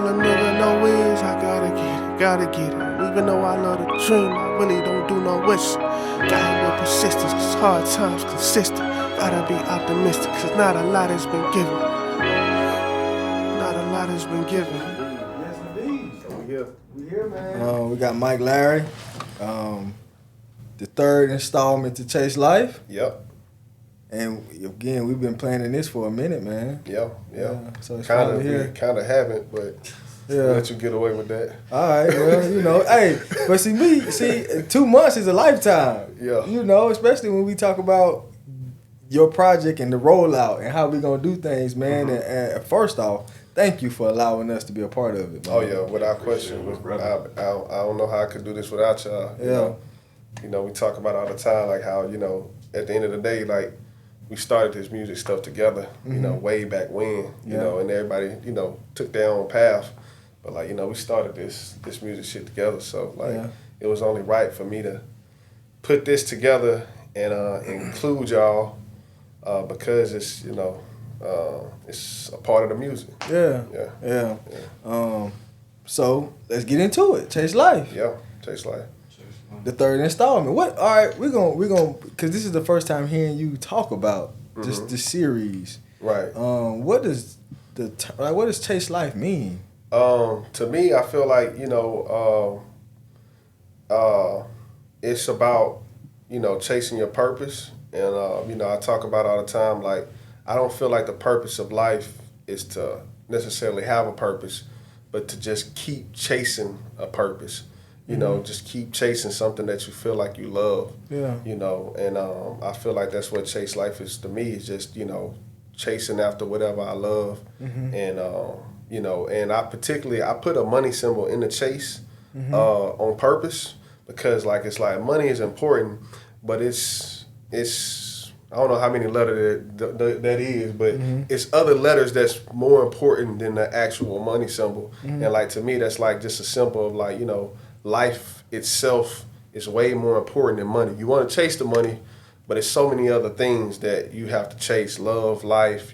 all a nigga know is I gotta get it, gotta get it. Even though I love the dream, I really don't do no wish. Gotta with persistence, cause hard times consistent. Gotta be optimistic, cause not a lot has been given. Not a lot has been given. Yes, indeed. So we here. We here, man. We got Mike Larry, the third installment to Chase Life. Yep. And again, we've been planning this for a minute, man. Yep. So it's Kind of, finally here. we kind of haven't, but we'll let you get away with that. All right, well, hey, but see, 2 months is a lifetime. Yeah. Especially when we talk about your project and the rollout and how we gonna do things, man. And first off, thank you for allowing us to be a part of it, man. Oh yeah, without question. I don't know how I could do this without y'all. You know, we talk about all the time, like how at the end of the day, like we started this music stuff together. Way back when. And everybody took their own path, but like we started this music shit together. So like it was only right for me to put this together and include y'all because it's it's a part of the music. Yeah. So let's get into it. Chase Life. Yeah, Chase Life. The third installment. What? All right, we're gonna because this is the first time hearing you talk about this series. Right. What does what does Chase Life mean? To me, I feel like it's about chasing your purpose, and I talk about all the time. Like I don't feel like the purpose of life is to necessarily have a purpose, but to just keep chasing a purpose. Just keep chasing something that you feel like you love. Yeah. And I feel like that's what Chase Life is to me. Is just chasing after whatever I love, and and I put a money symbol in the chase on purpose because it's like money is important, but it's I don't know how many letters that is, but it's other letters that's more important than the actual money symbol. And like to me, that's like just a symbol of like life itself is way more important than money. You want to chase the money, but it's so many other things that you have to chase. Love, life,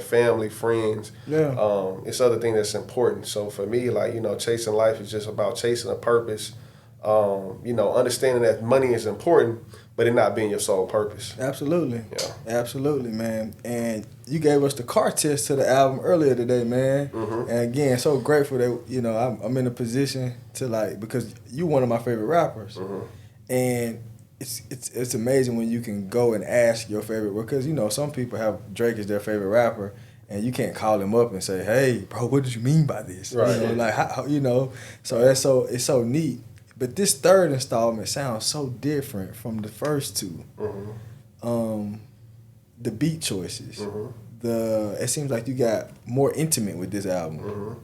family, friends. Yeah. It's other things that's important. So for me, chasing life is just about chasing a purpose. Understanding that money is important, but it not being your sole purpose. Absolutely. Yeah. Absolutely, man. And you gave us the car test to the album earlier today, man. And again, so grateful that I'm in a position to because you one of my favorite rappers, and it's amazing when you can go and ask your favorite, because some people have Drake as their favorite rapper, and you can't call him up and say, "Hey, bro, what did you mean by this?" Right. How. So it's so neat. But this third installment sounds so different from the first two. The beat choices. It seems like you got more intimate with this album.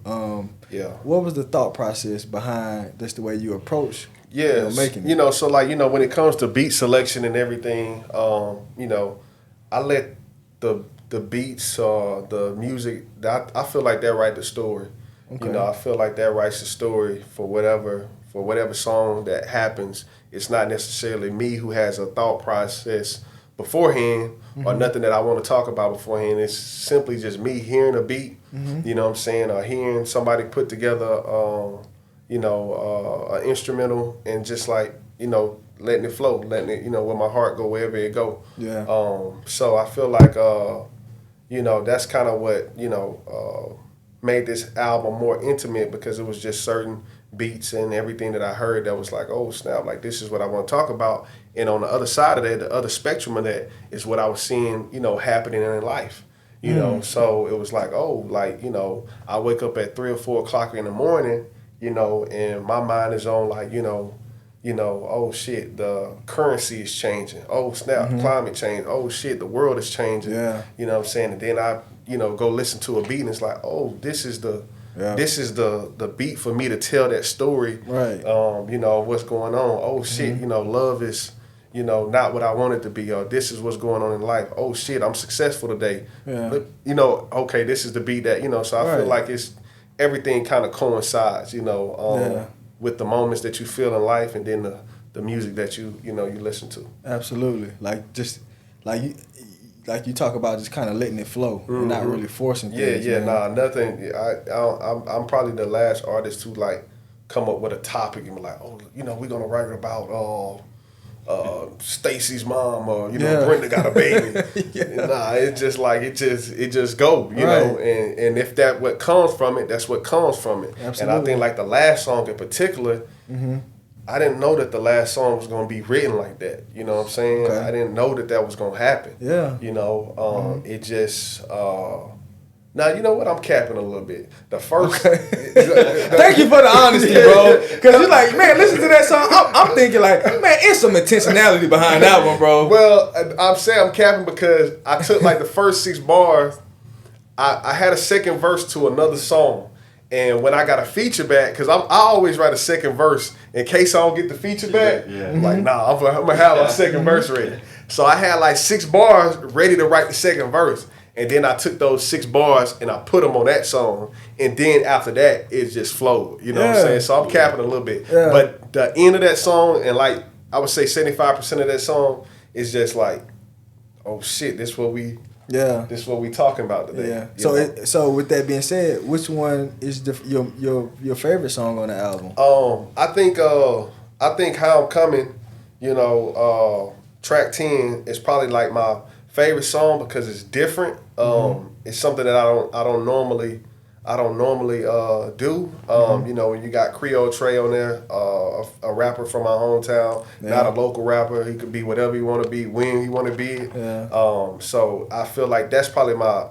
What was the thought process behind just the way you approach making it? So when it comes to beat selection and everything, I let the beats, the music, I feel like that write the story. Okay. I feel like that writes the story for whatever song that happens. It's not necessarily me who has a thought process beforehand or nothing that I want to talk about beforehand. It's simply just me hearing a beat, or hearing somebody put together, an instrumental and just letting it flow, letting it, with my heart go wherever it go. Yeah. So I feel like, that's kind of what, made this album more intimate, because it was just certain beats and everything that I heard that was like, oh snap, like this is what I want to talk about. And on the other side of that, the other spectrum of that is what I was seeing, happening in life. So it was like, I wake up at 3 or 4 o'clock in the morning, and my mind is on oh shit, the currency is changing. Oh snap, climate change. Oh shit, the world is changing. Yeah. And then I, go listen to a beat and it's like, oh, this is the beat for me to tell that story. Right. What's going on. Oh shit, love is, not what I want it to be, or this is what's going on in life. Oh shit, I'm successful today. Yeah. But, okay, this is the beat that, so I feel like it's everything kind of coincides, with the moments that you feel in life, and then the music that you listen to. Absolutely. like you talk about just kind of letting it flow and not really forcing things. Yeah, man. nah, nothing. I'm probably the last artist to like come up with a topic and be like, oh, you know, we're gonna write about Stacy's mom, or you know, Brenda got a baby. Nah, it's just like it just go, you know, and if that what comes from it, that's what comes from it. Absolutely. And I think like the last song in particular, I didn't know that the last song was gonna be written like that. You know what I'm saying? Okay. I didn't know that was gonna happen. Yeah. You know, it just. Now you know what, I'm capping a little bit. The first, Thank you for the honesty, bro. Because you're like, man, listen to that song. I'm thinking like, man, it's some intentionality behind that one, bro. Well, I'm saying I'm capping because I took like the first 6 bars. I had a second verse to another song, and when I got a feature back, because I always write a second verse in case I don't get the feature back. Yeah. I'm like, nah, I'm gonna have my second verse ready. So I had like 6 bars ready to write the second verse. And then I took those 6 bars and I put them on that song. And then after that, it just flowed. You know what I'm saying? So I'm capping a little bit. Yeah. But the end of that song, and like I would say 75% of that song is just like, oh shit, this what we talking about today. Yeah. You So know? so with that being said, which one is your favorite song on the album? I think How I'm Coming, you know, track 10 is probably like my favorite song because it's different. It's something that I don't normally do. You know, when you got Creole Trey on there, a rapper from my hometown, not a local rapper. He could be whatever he want to be, when he want to be. Yeah. So I feel like that's probably my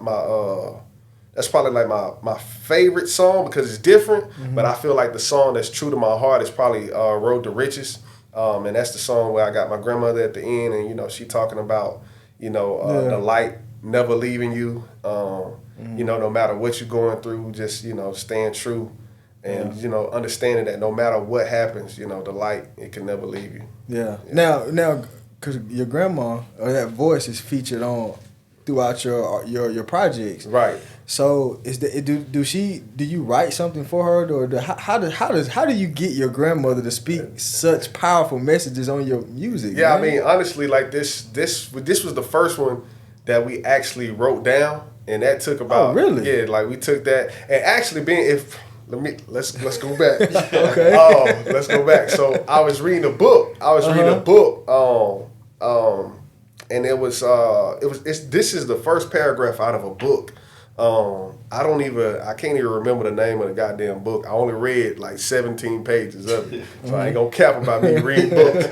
favorite song because it's different. But I feel like the song that's true to my heart is probably Road to Riches. And that's the song where I got my grandmother at the end, and you know, she talking about, you know, the light never leaving you. You know, no matter what you're going through, just, you know, staying true and, you know, understanding that no matter what happens, you know, the light, it can never leave you. Yeah. Now, because your grandma or that voice is featured on throughout your projects. Right. So do you write something for her, or how do you get your grandmother to speak such powerful messages on your music? Yeah, man? I mean, honestly, like this was the first one that we actually wrote down, and that took about. Oh, really? Yeah, like we took that, and actually let's go back. Okay. Let's go back. So I was reading a book. And this is the first paragraph out of a book. I can't even remember the name of the goddamn book. I only read like 17 pages of it. So I ain't gonna cap about me reading books.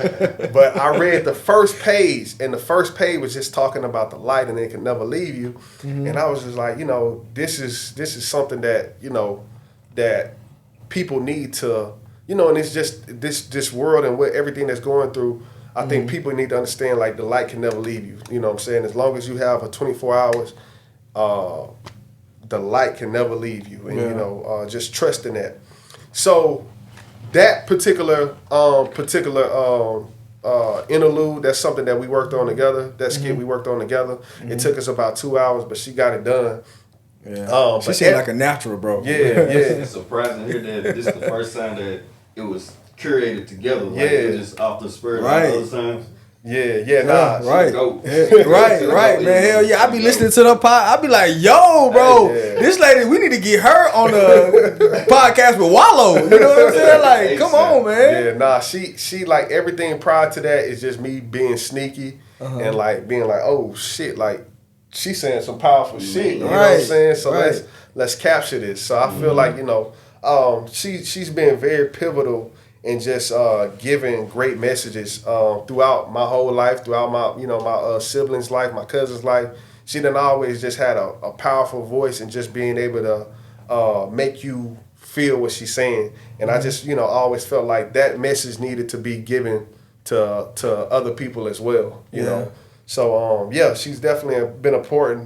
But I read the first page, and the first page was just talking about the light and it can never leave you. And I was just like, you know, this is something that, you know, that people need to, you know, and it's just this world and what everything that's going through. I think people need to understand, like, the light can never leave you. You know what I'm saying? As long as you have a 24 hours, the light can never leave you. And, you know, just trust in that. So that particular interlude, that's something that we worked on together. That skit we worked on together. It took us about 2 hours, but she got it done. Yeah. She seemed like a natural, bro. Yeah. It's surprising to hear that this is the first time that it was curated together. Like, it was just off the spur of other times. Nah. Right. Go. Right, man. Hell yeah. I be listening to the pod. I be like, yo, bro, this lady, we need to get her on the podcast with Wallow. You know what I'm saying? Like, come on, man. Yeah, nah, she like everything prior to that is just me being sneaky and like being like, oh shit, like she's saying some powerful shit. You know what I'm saying? So let's capture this. So I feel like, you know, she's been very pivotal and just giving great messages throughout my whole life, throughout my siblings' life, my cousin's life. She done always just had a powerful voice and just being able to make you feel what she's saying. And I just, you know, always felt like that message needed to be given to other people as well, you know. So she's definitely been a part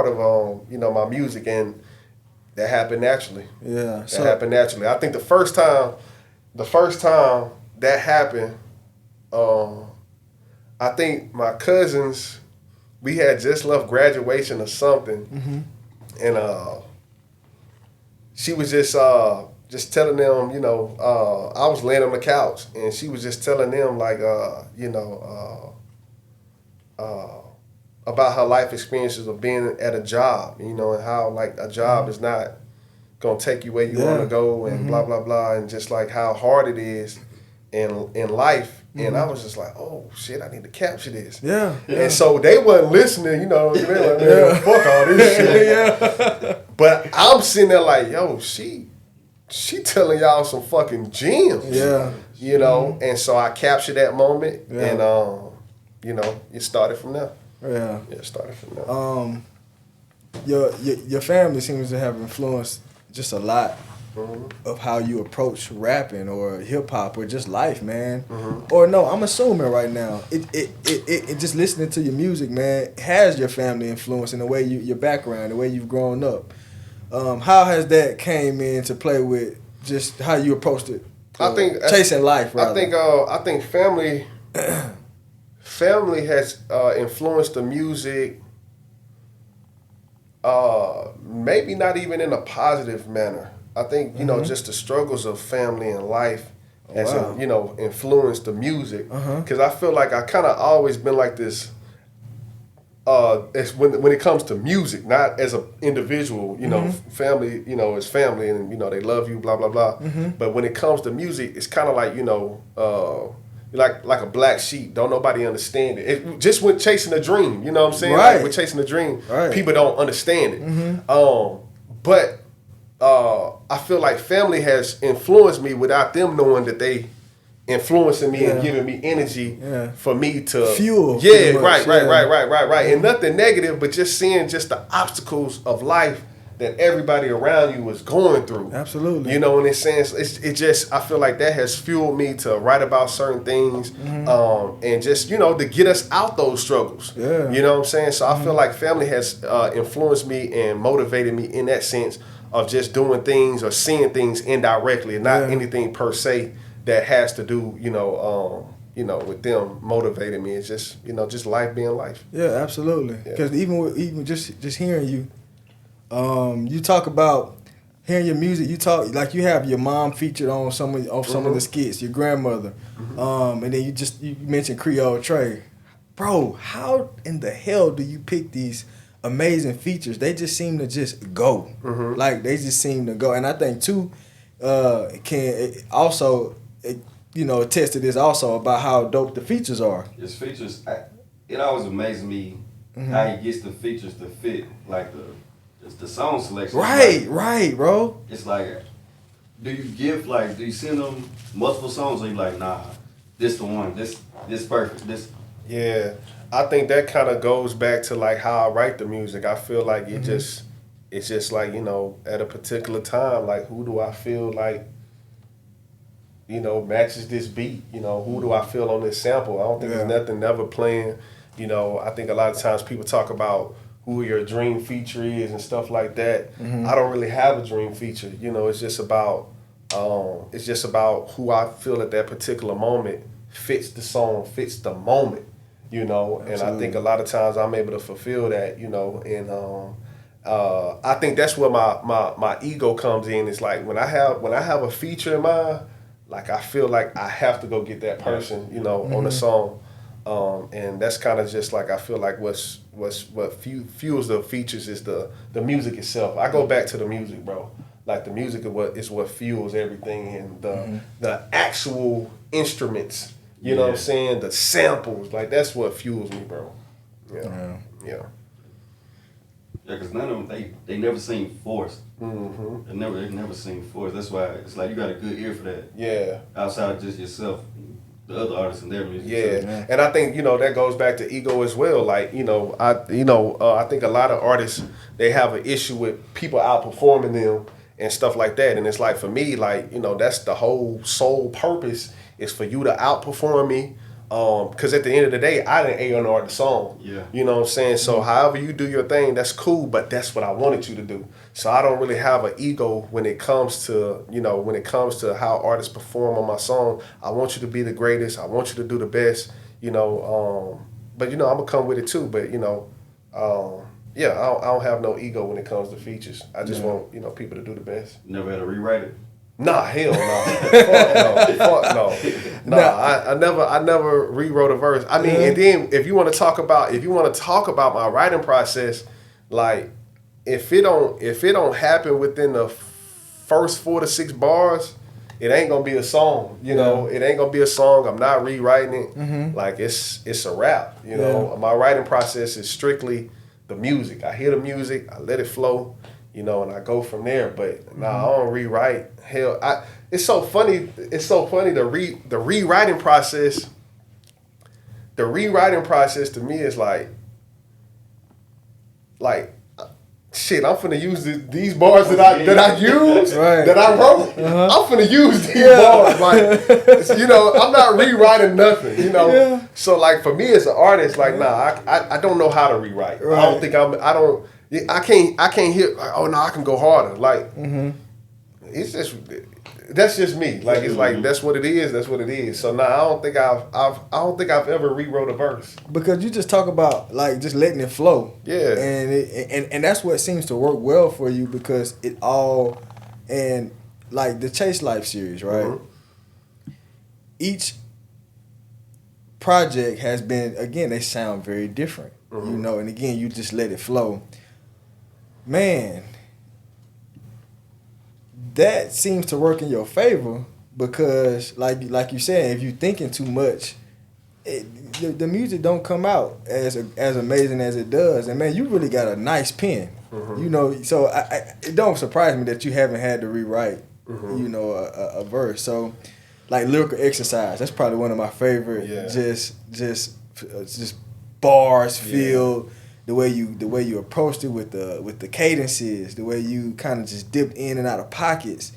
of you know, my music, and that happened naturally. Yeah, that happened naturally. I think the first time that happened, I think my cousins, we had just left graduation or something, and she was just telling them, you know, I was laying on the couch, and she was just telling them, like, you know, about her life experiences of being at a job, you know, and how like a job is not gonna take you where you want to go, and blah blah blah, and just like how hard it is in life. And I was just like, oh shit, I need to capture this. Yeah. And so they wasn't listening, you know. They like, man, fuck all this shit. But I'm sitting there like, yo, she telling y'all some fucking gems. Yeah. You know, and so I captured that moment, and you know, it started from there. Yeah. It started from there. Your family seems to have influenced just a lot of how you approach rapping or hip hop or just life, man. Or no, I'm assuming right now, it just listening to your music, man, has your family influence in the way your background, the way you've grown up. How has that came into play with just how you approached it? I think chasing life. Rather. I think family has influenced the music. Maybe not even in a positive manner. I think you know just the struggles of family and life has you know influenced the music. Because I feel like I kind of always been like this. It's when it comes to music, not as an individual, you know, family, you know, is family, and you know they love you, blah blah blah. But when it comes to music, it's kind of like, you know, like a black sheep. Don't nobody understand it. It just with chasing a dream, you know what I'm saying? Right. Like with chasing a dream, right. People don't understand it. But I feel like family has influenced me without them knowing that they influencing me and giving me energy for me to fuel. Yeah, right. And nothing negative, but just seeing just the obstacles of life that everybody around you is going through. Absolutely. You know, in a sense, it just, I feel like that has fueled me to write about certain things, and just, you know, to get us out those struggles. Yeah. You know what I'm saying? So I feel like family has influenced me and motivated me in that sense of just doing things or seeing things indirectly, not anything per se that has to do, you know, with them motivating me. It's just, you know, just life being life. Yeah, absolutely. Because even just hearing you, you talk about hearing your music. You talk like you have your mom featured on some of the skits, your grandmother, and then you mentioned Creole Trey. Bro, how in the hell do you pick these amazing features? They just seem to just go. Like they just seem to go. And I think too, can also you know attest to this also about how dope the features are. His features, it always amazes me how he gets the features to fit like the song selection. Right, bro. It's like, do you send them multiple songs, or you like, nah, this the one, this perfect, this. Yeah, I think that kind of goes back to like how I write the music. I feel like it's just like, you know, at a particular time, like who do I feel like, you know, matches this beat? You know, who do I feel on this sample? I don't think there's nothing never playing. You know, I think a lot of times people talk about who your dream feature is and stuff like that. I don't really have a dream feature. You know, it's just about who I feel at that particular moment fits the song, fits the moment. You know, and I think a lot of times I'm able to fulfill that. You know, and I think that's where my ego comes in. It's like when I have a feature in mind, like I feel like I have to go get that person, you know, on the song. And that's kind of just like I feel like what fuels the features is the music itself. I go back to the music, bro. Like the music is what fuels everything, and the actual instruments. You know what I'm saying? The samples, like that's what fuels me, bro. Yeah. Yeah, because none of them they never seem forced. They never seem forced. That's why it's like you got a good ear for that. Yeah. Outside of just yourself. The other artists and their music. Yeah, and I think, you know, that goes back to ego as well. Like, you know, I think a lot of artists, they have an issue with people outperforming them and stuff like that. And it's like, for me, like, you know, that's the whole sole purpose is for you to outperform me. Because at the end of the day, I didn't A&R the song. Yeah. You know what I'm saying? So however you do your thing, that's cool, but that's what I wanted you to do. So I don't really have an ego when it comes to, you know, how artists perform on my song. I want you to be the greatest. I want you to do the best, you know. But, you know, I'm going to come with it too. But, you know, I don't have no ego when it comes to features. I just want, you know, people to do the best. Never had to rewrite it? Nah, hell no. Fuck no. Nah, I never rewrote a verse. I mean, and then if you want to talk about my writing process, like if it don't happen within the first 4 to 6 bars, it ain't gonna be a song. You know, it ain't gonna be a song. I'm not rewriting it. Like it's a rap. You know, my writing process is strictly the music. I hear the music, I let it flow. You know, and I go from there. But I don't rewrite. Hell, it's so funny. It's so funny. The rewriting process. The rewriting process to me is like shit. I'm finna use these bars that I use that I wrote. I'm finna use these bars. Like, you know, I'm not rewriting nothing. You know, so like for me as an artist, like I don't know how to rewrite. Right. I don't think I can't hit. Like, oh no, I can go harder. Like it's just that's just me. Like it's like that's what it is. That's what it is. So I don't think I've ever rewrote a verse because you just talk about like just letting it flow. Yeah, and that's what seems to work well for you because it all and like the Chase Life series, right? Each project has been again. They sound very different, you know. And again, you just let it flow. Man, that seems to work in your favor because, like you said, if you're thinking too much, the music don't come out as amazing as it does. And man, you really got a nice pen, you know. So it don't surprise me that you haven't had to rewrite, you know, a verse. So, like lyrical exercise, that's probably one of my favorite. Yeah. Just bars filled. The way you approached it with the cadences, the way you kind of just dipped in and out of pockets.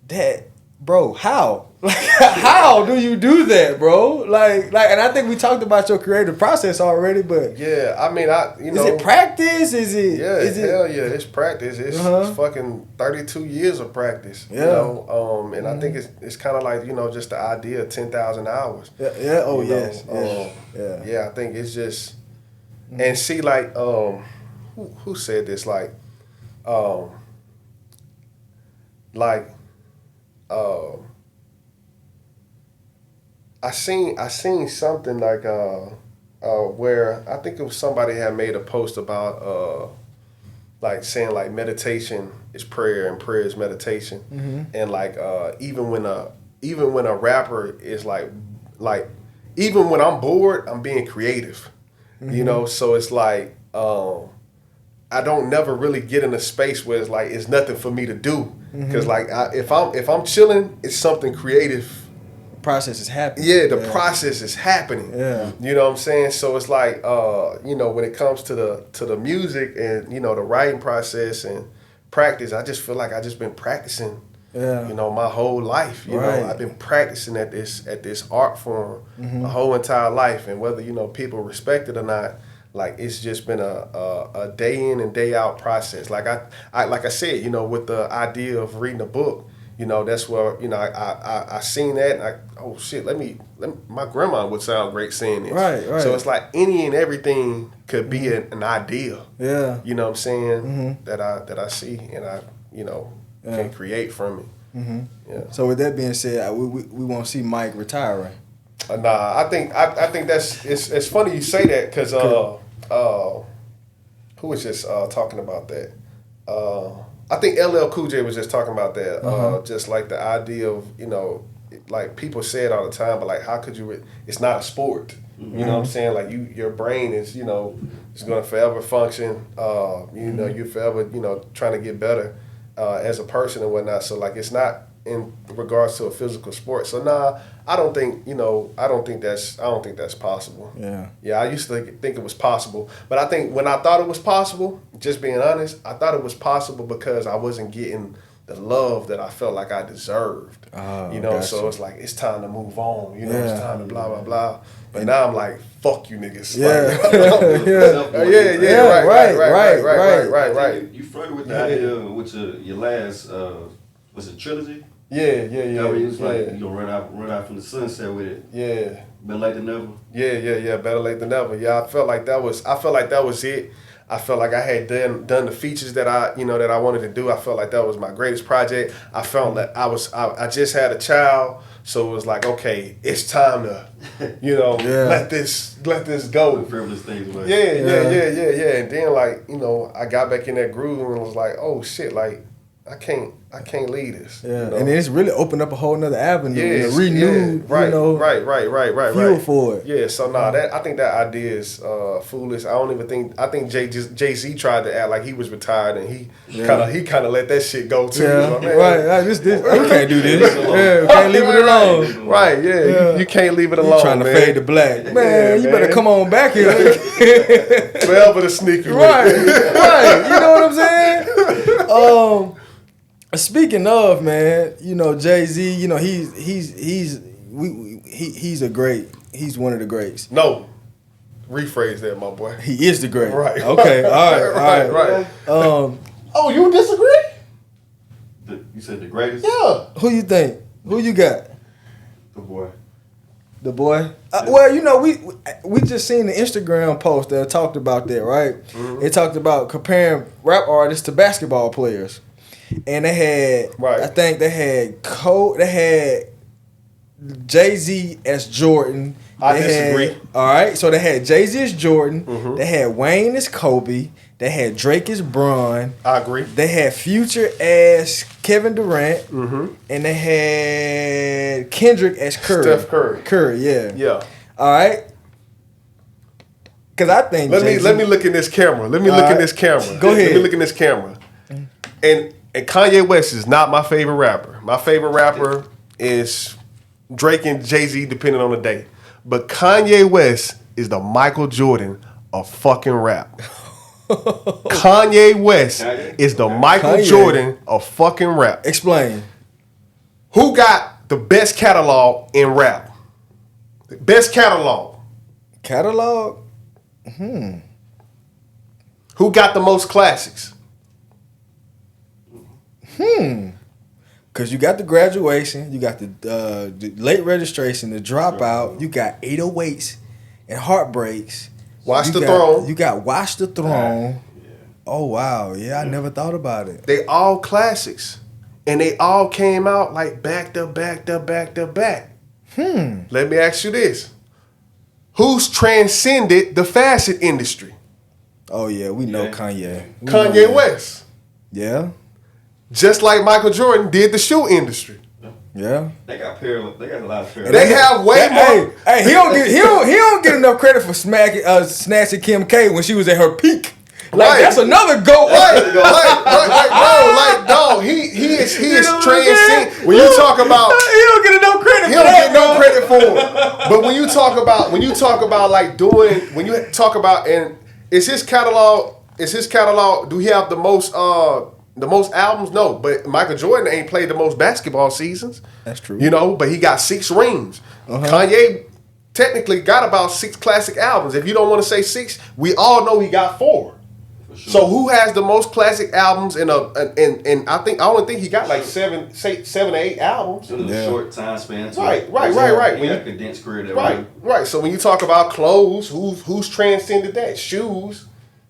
That, bro, how? Like, how do you do that, bro? Like, and I think we talked about your creative process already, but yeah, I mean, is it practice? Is it? Yeah, hell yeah, it's practice. It's fucking 32 years of practice. Yeah. You know, and I think it's kind of like, you know, just the idea of 10,000 hours. Yeah. Oh yes. Yeah. I think it's just. And see, like, who said this? Like, I seen something like where I think it was somebody had made a post about like saying like meditation is prayer and prayer is meditation, and like even when a rapper is like even when I'm bored, I'm being creative. You know, so it's like I don't never really get in a space where it's like it's nothing for me to do because like if I'm chilling, it's something creative. Process is happening. Yeah, the process is happening. Yeah, you know what I'm saying. So it's like you know, when it comes to the music and you know the writing process and practice, I just feel like I just been practicing. Yeah. You know, my whole life. You know, I've been practicing at this art form my whole entire life, and whether you know people respect it or not, like it's just been a day in and day out process. Like I like I said, you know, with the idea of reading a book, you know, that's where you know I seen that and oh shit, let me my grandma would sound great saying this. Right. So it's like any and everything could be an idea. Yeah. You know what I'm saying? That I see and I you know. Can create from it. Yeah. So with that being said, we won't see Mike retiring. Nah, I think that's it's funny you say that because who was just talking about that? I think LL Cool J was just talking about that. Just like the idea of you know, like people say it all the time, but like how could you? It's not a sport. You know what I'm saying? Like your brain is you know it's gonna forever function. You know you're forever you know trying to get better. As a person and whatnot, so like it's not in regards to a physical sport. So I don't think that's possible. Yeah. I used to think it was possible, but I think when I thought it was possible, just being honest, I thought it was possible because I wasn't getting the love that I felt like I deserved. You know, gotcha. So it's like it's time to move on. You know, it's time to blah blah blah. But now I'm like, fuck you niggas. Right. You flirted with the idea with your last was it trilogy? Yeah. Where you was like you gonna run out from the sunset with it. Yeah. Better late than never. Yeah. Better late than never. Yeah, I felt like that was it. I felt like I had done the features that I wanted to do. I felt like that was my greatest project. I felt that I just had a child, so it was like, okay, it's time to, let this go. Frivolous things, but Yeah. And then like, I got back in that groove and was like, oh shit, like I can't lead this. Yeah, and then it's really opened up a whole nother avenue, renewed, right, fuel for it. Yeah, so I think that idea is foolish. I think Jay-Z tried to act like he was retired, and he kind of let that shit go too. Yeah, like, right. We can't do this. We can't leave it alone. Right, yeah. You can't leave it alone. Trying to man. fade to black, man. You better come on back here. Forever the sneaky, right. You know what I'm saying? Speaking of, man, Jay-Z, he's one of the greats. No. Rephrase that, my boy. He is the great. Right. Okay. All right. Oh, you disagree? You said the greatest? Yeah. Who you think? Who you got? The boy. The boy? Well, we just seen the Instagram post that talked about that, right? Mm-hmm. It talked about comparing rap artists to basketball players. And they had, I think they had Jay-Z as Jordan. I disagree. All right, so they had Jay-Z as Jordan. Mm-hmm. They had Wayne as Kobe. They had Drake as Bron. I agree. They had Future as Kevin Durant. Mm-hmm. And they had Kendrick as Curry. Steph Curry. Curry, yeah. Yeah. All right. Because I think let me look in this camera. Go ahead. Let me look in this camera. And Kanye West is not my favorite rapper. My favorite rapper is Drake and Jay-Z, depending on the day. But Kanye West is the Michael Jordan of fucking rap. Kanye West is the Michael Jordan of fucking rap. Explain. Who got the best catalog in rap? Best catalog. Catalog? Who got the most classics? Because you got the graduation, you got the late registration, the dropout, you got 808s and heartbreaks. Watch the Throne. You got Watch the Throne. Yeah. Oh, wow. Yeah, I never thought about it. They all classics. And they all came out like back to back. Let me ask you this. Who's transcended the fashion industry? Oh, yeah, we know Kanye. Kanye West. Yeah. Just like Michael Jordan did the shoe industry. Yeah. They got a lot of parallels. They have way more. Hey, he don't get enough credit for snatching Kim K when she was at her peak. Like that's another GOAT. He is transcending. When you talk about, he don't get enough credit. He don't get no credit for it. But when you talk about like doing, when you talk about, and is his catalog? Do he have the most albums? No, but Michael Jordan ain't played the most basketball seasons. That's true. But he got 6 rings. Uh-huh. Kanye technically got about 6 classic albums. If you don't want to say 6, we all know he got 4. Sure. So who has the most classic albums? And I only think he got like 7 or 8 albums. In a short time span. Right. When you condensed career that right. So when you talk about clothes, who's transcended that? Shoes,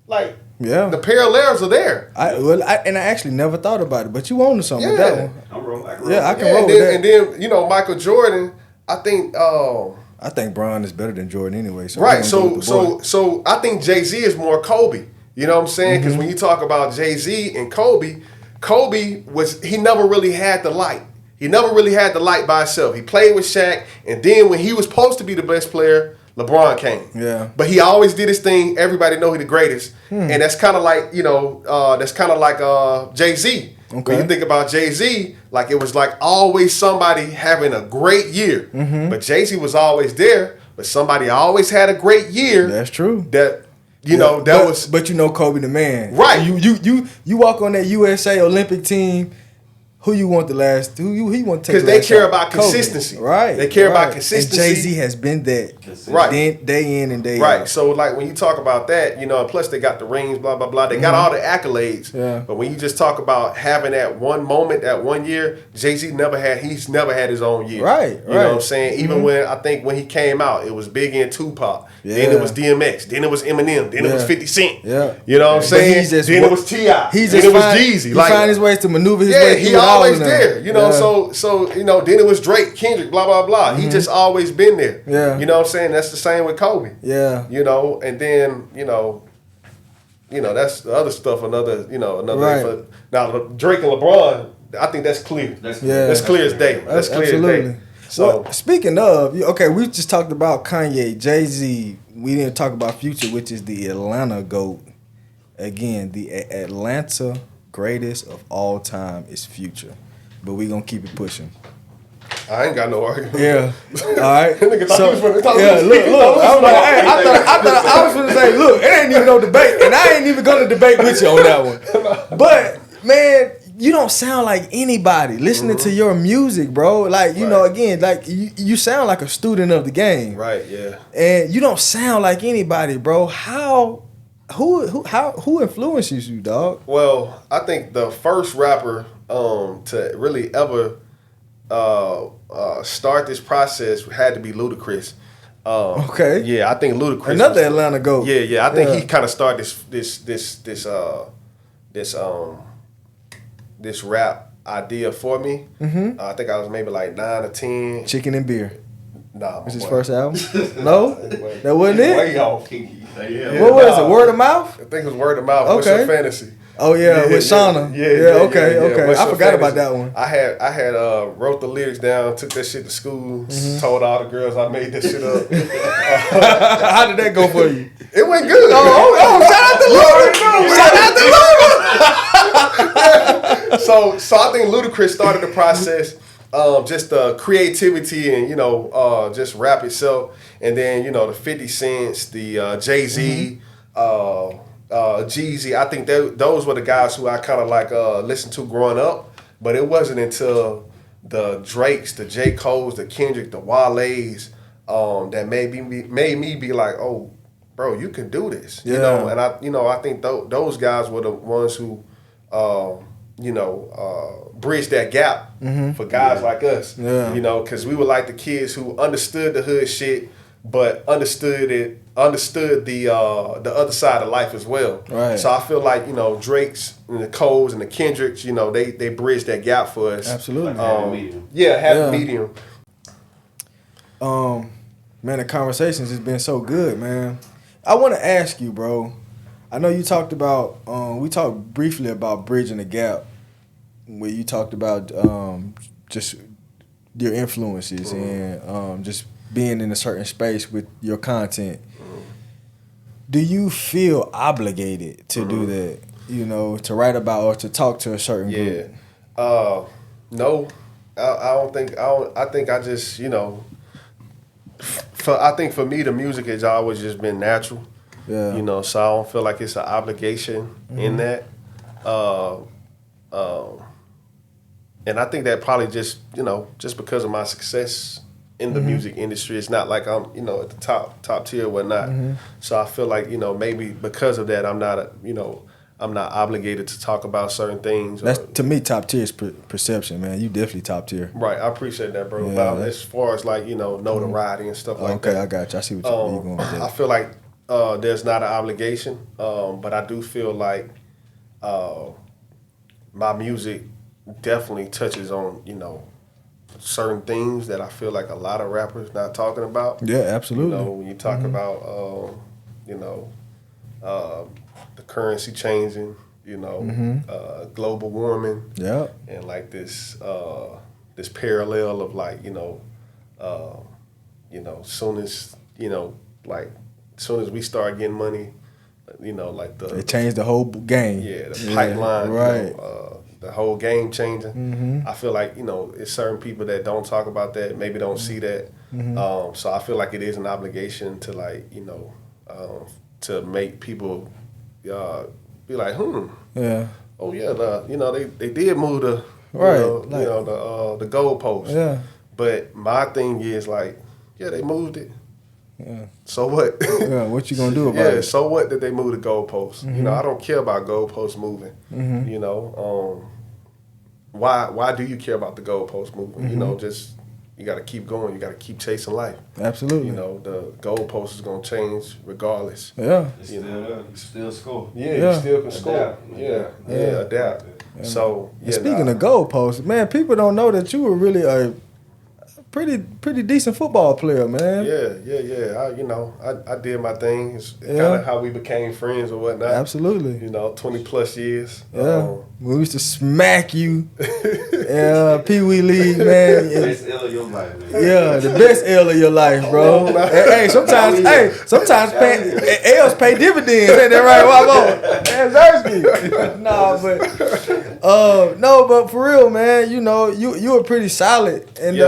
like. Yeah, the parallels are there. I actually never thought about it, but you own something with that one. I can roll I can with roll with that. And then Michael Jordan, I think Bron is better than Jordan anyway. So right. So I think Jay-Z is more Kobe. You know what I'm saying? Because when you talk about Jay-Z and Kobe he never really had the light. He never really had the light by himself. He played with Shaq, and then when he was supposed to be the best player, LeBron came. Yeah. But he always did his thing. Everybody know he the greatest. And that's kind of like, Jay-Z. Okay. When you think about Jay-Z, like it was like always somebody having a great year. Mm-hmm. But Jay-Z was always there, but somebody always had a great year. That's true. But Kobe the man. Right. You walk on that USA Olympic team. Who you want to take? Because they care about consistency, right? They care about consistency. And Jay-Z has been that, right? Day in and day out. Right. So like when you talk about that, you know, and plus they got the rings, blah blah blah. They got all the accolades. Yeah. But when you just talk about having that one moment, that 1 year, Jay-Z never had his own year. Right. You know what I'm saying? Even when he came out, it was Biggie and Tupac. Yeah. Then it was DMX. Then it was Eminem. Then it was 50 Cent. Yeah. You know what I'm saying? Then it was T.I. Then it was Jeezy. He find his ways to maneuver his way. He always there. You know, so you know, then it was Drake, Kendrick, blah blah blah. He just always been there. Yeah. You know what I'm saying? That's the same with Kobe. Yeah. You know, and then you know, that's the other stuff. Another. Right. Now Drake and LeBron, I think that's clear. That's clear as day. That's clear Absolutely. as day. So well, speaking of, okay, we just talked about Kanye, Jay-Z. We didn't talk about Future, which is the Atlanta GOAT. Again, the Atlanta greatest of all time is Future, but we gonna keep it pushing. I ain't got no argument. Yeah. All right. So, look. I was like, hey, I thought I was gonna say, look, it ain't even no debate, and I ain't even gonna debate with you on that one. But man, you don't sound like anybody listening to your music, bro. Like, you know, again, like you sound like a student of the game. Right, yeah. And you don't sound like anybody, bro. Who influences you, dog? Well, I think the first rapper to really ever start this process had to be Ludacris. Okay. Yeah, I think Ludacris. Another Atlanta GOAT. Yeah. I think he kind of started this rap idea for me. Mm-hmm. I think I was maybe like 9 or 10. Chicken and Beer. Nah, Was his first album? No, that wasn't it. Way off. What was it? Word of mouth? I think it was Word of Mouth. Okay. What's Your Fantasy? Oh yeah, with Shauna. Yeah. Okay. What's I Your forgot Fantasy? about that one. I had wrote the lyrics down, took that shit to school, told all the girls I made that shit up. How did that go for you? It went good. Shout out to Luda. So I think Ludacris started the process, just the creativity and just rap itself, and then the 50 Cents, the Jay-Z, Jeezy. I think those were the guys who I kind of like listened to growing up, but it wasn't until the Drakes, the J. Cole's, the Kendrick, the Wale's that made me be like, oh, bro, you can do this. Yeah. And I think those guys were the ones who bridge that gap for guys like us. Yeah. Because we were like the kids who understood the hood shit, but understood the other side of life as well. Right. So I feel like Drake's and the Coles and the Kendricks, they bridge that gap for us. Absolutely. Happy medium. Man, the conversations has been so good, man. I want to ask you, bro. I know you talked about, we talked briefly about bridging the gap, where you talked about just your influences and just being in a certain space with your content. Do you feel obligated to do that, to write about or to talk to a certain group? No, I don't think, I think I just, I think for me, the music has always just been natural. Yeah. So I don't feel like it's an obligation in that. And I think that probably just because of my success in the music industry, it's not like I'm, at the top tier or whatnot. So I feel like, maybe because of that, I'm not obligated to talk about certain things. That's, to me, top tier is perception, man. You definitely top tier. Right, I appreciate that, bro. Yeah, but as far as like, notoriety and stuff like that. Okay, I got you. I see what you're going with that. I feel like there's not an obligation, but I do feel like my music definitely touches on, certain things that I feel like a lot of rappers not talking about. Yeah, absolutely. When you talk about, the currency changing, global warming, and like this parallel of like, soon as we start getting money, like it changed the whole game. Yeah, the pipeline, right. The whole game changing. I feel like, it's certain people that don't talk about that, maybe don't see that. So I feel like it is an obligation to like, to make people be like, Yeah. oh yeah, they did move Right. The goalpost. Yeah. But my thing is like, yeah, they moved it. Yeah. So what? Yeah, what you gonna do about it? Yeah, so what did they move the goalposts? Mm-hmm. You know, I don't care about goalposts moving. Mm-hmm. You know, why do you care about the goalposts moving? Mm-hmm. You know, just you got to keep going. You got to keep chasing life. Absolutely. You know, the goalpost is gonna change regardless. Yeah. It's still there. You still score. Yeah, you still can score. Adapt. Yeah, adapt. Yeah. So And speaking of goalposts, man, people don't know that you were really a pretty decent football player, man. Yeah. I did my thing. It's kind Yeah. of how we became friends or whatnot. Absolutely. You know, 20 plus years. Yeah. We used to smack you. Pee Wee League, man. Best L of your life, man. Yeah, the best L of your life, bro. Hey, sometimes L's pay dividends. Ain't that right, Wabo? That's Zersky. But for real, man, you know, you were pretty solid, and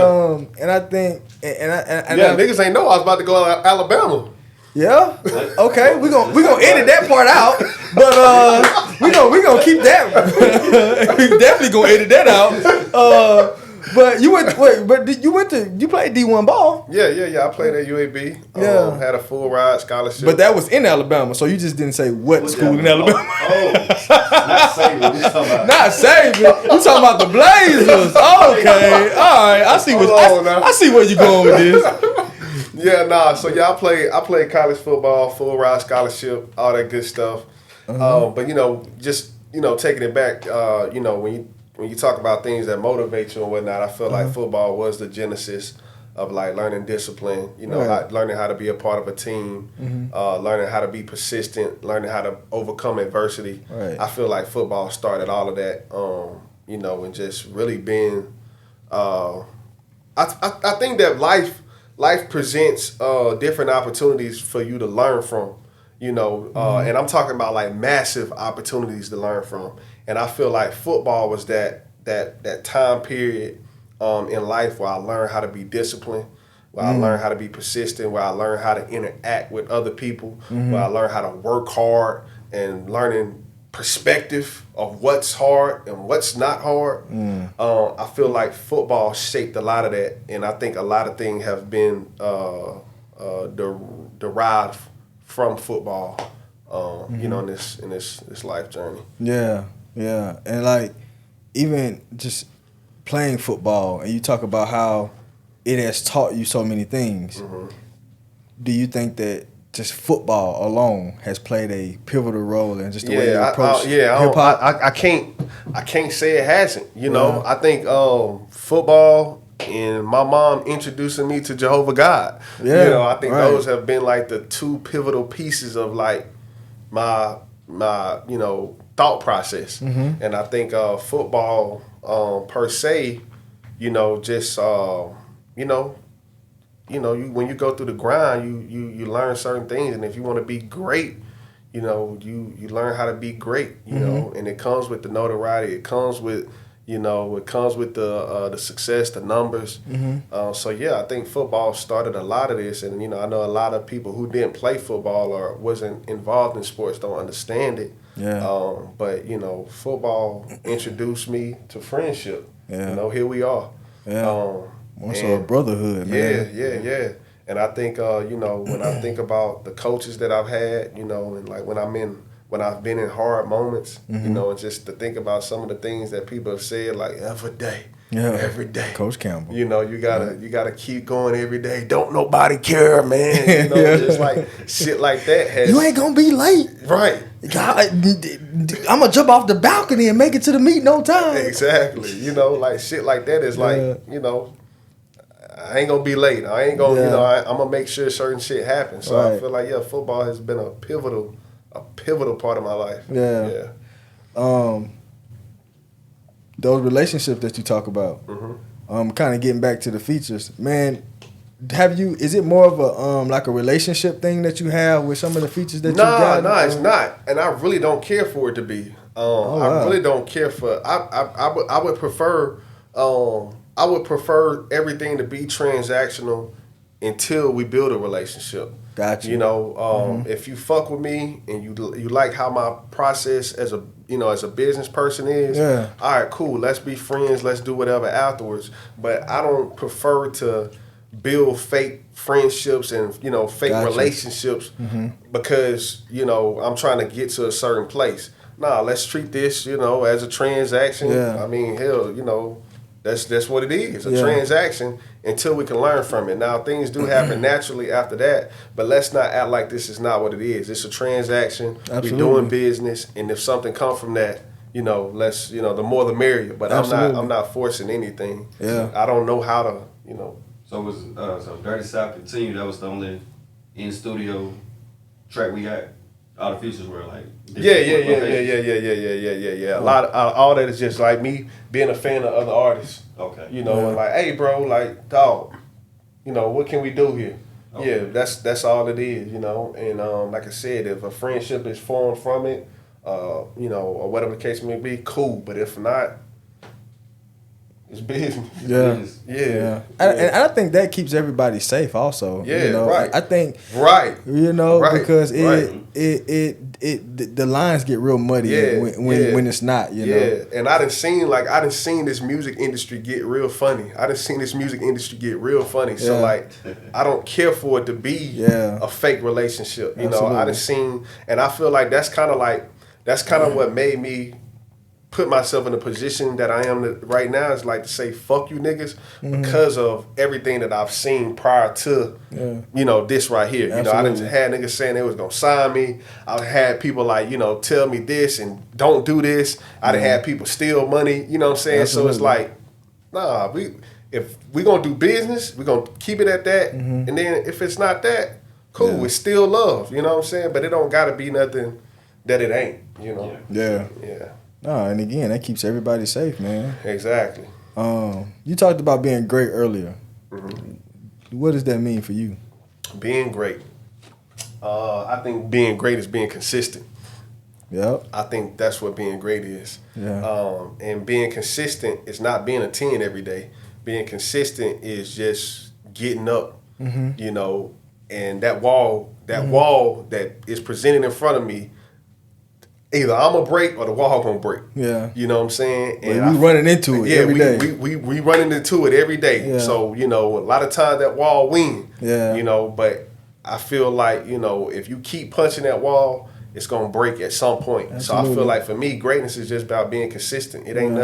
I think, niggas ain't know I was about to go to Alabama. Yeah. Okay. We gonna edit that part out, but we gonna keep that. We definitely gonna edit that out. But you played D1 ball. Yeah. I played at UAB. Yeah. Had a full ride scholarship. But that was in Alabama, so you just didn't say what school in Alabama. Not saving. You talking about? Not saving. You talking about the Blazers? Okay. All right. I see where you going with this. I played college football, full ride scholarship, all that good stuff. But taking it back, when you talk about things that motivate you and whatnot, I feel like football was the genesis of like learning discipline. Learning how to be a part of a team, learning how to be persistent, learning how to overcome adversity. Right. I feel like football started all of that. And just really being. I think that life presents different opportunities for you to learn from, and I'm talking about like massive opportunities to learn from. And I feel like football was that time period in life where I learned how to be disciplined, where I learned how to be persistent, where I learned how to interact with other people, where I learned how to work hard and learning perspective of what's hard and what's not hard. I feel like football shaped a lot of that, and I think a lot of things have been derived from football. In this life journey. Yeah, and like even just playing football, and you talk about how it has taught you so many things. Do you think that just football alone has played a pivotal role in just the way you approach hip-hop? I can't say it hasn't. I think football and my mom introducing me to Jehovah God. I think those have been like the two pivotal pieces of like my thought process. And I think football per se, when you go through the grind, you learn certain things, and if you want to be great, you learn how to be great, and it comes with the notoriety, it comes with the success, the numbers. I think football started a lot of this, and I know a lot of people who didn't play football or wasn't involved in sports don't understand it. But football introduced me to friendship. Here we are. More so a brotherhood, man. Yeah. And I think when I think about the coaches that I've had, and like when I've been in hard moments, and just to think about some of the things that people have said, like every day, Coach Campbell. You gotta keep going every day. Don't nobody care, man. Just like shit like that. You ain't gonna be late, right? I'm gonna jump off the balcony and make it to the meet no time. Exactly. Like shit like that is like I ain't gonna be late. I ain't gonna I'm gonna make sure certain shit happens. So I feel like football has been a pivotal part of my life. Yeah. Those relationships that you talk about, kind of getting back to the features, man. Is it more of a like a relationship thing that you have with some of the features that you got? No, it's not, and I really don't care for it to be. I really don't care for. I would prefer everything to be transactional until we build a relationship. Gotcha. You know, if you fuck with me and you like how my process as a business person is, all right, cool. Let's be friends. Let's do whatever afterwards. But I don't prefer to build fake friendships and fake relationships because I'm trying to get to a certain place. Nah, let's treat this as a transaction. Yeah. I mean, hell, that's what it is, a transaction until we can learn from it. Now, things do happen naturally after that, but let's not act like this is not what it is. It's a transaction. Absolutely. We're doing business, and if something comes from that, let's the more the merrier. But I'm not forcing anything. Yeah. I don't know how to, So was so Dirty South Continue, that was the only in studio track we got. All the features were like Yeah. A lot of all that is just like me being a fan of other artists. Okay. And like, hey, bro, like, dog, what can we do here? Okay. Yeah, that's all it is, And like I said, if a friendship is formed from it, or whatever the case may be, cool. But if not, it's business. Yeah. And I think that keeps everybody safe also. Yeah, right. I think right. Because right. the lines get real muddy when it's not, And I done seen this music industry get real funny. So like I don't care for it to be a fake relationship. I done seen, and I feel like that's kind of what made me put myself in the position that I am right now, is like to say fuck you niggas because of everything that I've seen prior to this right here. I done had niggas saying they was gonna sign me. I had people like tell me this and don't do this. I done had people steal money. You know what I'm saying? Absolutely. So it's like, nah, if we gonna do business, we gonna keep it at that. And then if it's not that, cool, it's still love. You know what I'm saying? But it don't gotta be nothing that it ain't. Yeah. No, and again, that keeps everybody safe, man. Exactly. You talked about being great earlier. What does that mean for you? Being great. I think being great is being consistent. Yep. I think that's what being great is. Yeah. And being consistent is not being a 10 every day. Being consistent is just getting up, and that wall that is presented in front of me, either I'm gonna break or the wall gonna break. Yeah. You know what I'm saying? And we running into it every day. We running into it every day. Yeah. So, a lot of times that wall win. Yeah. But I feel like, if you keep punching that wall, it's gonna break at some point. Absolutely. So I feel like for me, greatness is just about being consistent. It ain't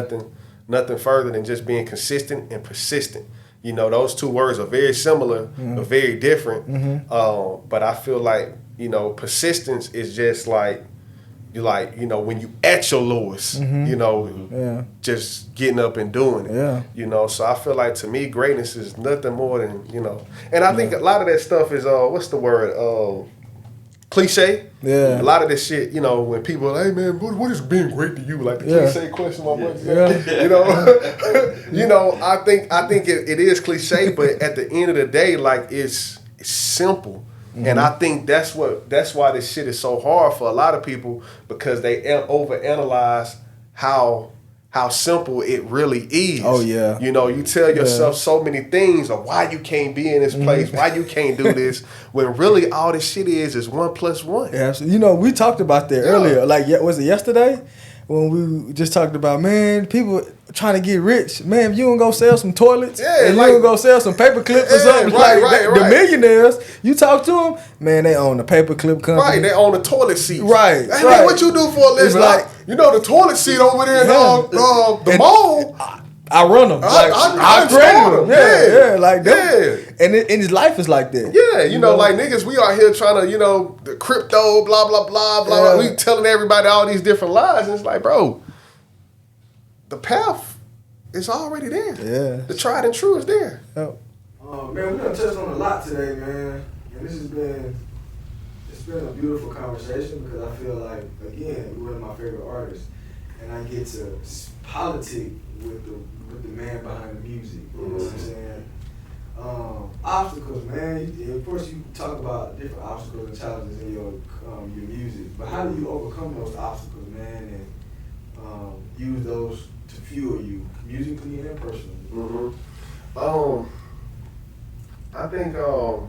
nothing further than just being consistent and persistent. Those two words are very similar, but very different. But I feel like, persistence is just like, when you at your lowest, just getting up and doing it. Yeah. So I feel like to me, greatness is nothing more than, and I think a lot of that stuff is, what's the word? Cliche. Yeah. A lot of this shit, when people are like, hey man, what is being great to you? Like the cliche question my boy said. I think it is cliche, but at the end of the day, like it's simple. And I think that's why this shit is so hard for a lot of people, because they overanalyze how simple it really is. Oh yeah. You tell yourself so many things of why you can't be in this place, why you can't do this, when really all this shit is 1 + 1. Yeah, absolutely. We talked about that earlier. Like, was it yesterday? When we just talked about, man, people trying to get rich. Man, if you don't go sell some toilets, and you don't go sell some paper clips or something, the millionaires, you talk to them, man, they own the paper clip company. Right, they own the toilet seat. Right. Hey, man, what you do for a living? It's like, the toilet seat over there in the mall. I run them. I create them. Yeah. Like that. And his life is like that. Yeah, like niggas, we out here trying to, the crypto, blah, blah, blah, blah. We telling everybody all these different lies. And it's like, bro, the path is already there. Yeah. The tried and true is there. Oh. Man, we done touched on a lot today, man. And this has been, it's been a beautiful conversation, because I feel like, again, you're one of my favorite artists. And I get to politic with the man behind the music. You know what I'm saying? Obstacles, man. Of course, you talk about different obstacles and challenges in your music, but how do you overcome those obstacles, man, and use those to fuel you musically and personally? I think, you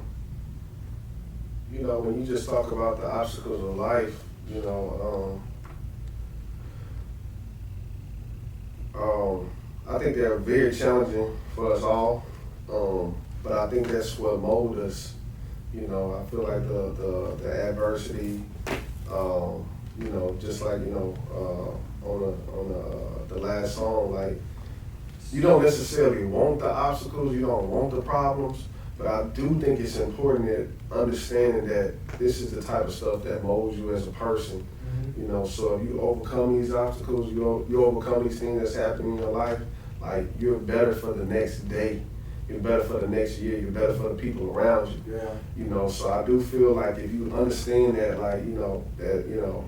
know, when you just talk about the obstacles of life, you know, I think they're very challenging for us all, but I think that's what molds us. You know, I feel like the adversity, you know, just like, you know, on the last song, like, you don't necessarily want the obstacles, you don't want the problems, but I do think it's important that understanding that this is the type of stuff that molds you as a person. You know, so if you overcome these obstacles, you overcome these things that's happening in your life, like, you're better for the next day. You're better for the next year. You're better for the people around you. Yeah. You know, so I do feel like if you understand that, like, you know, that, you know,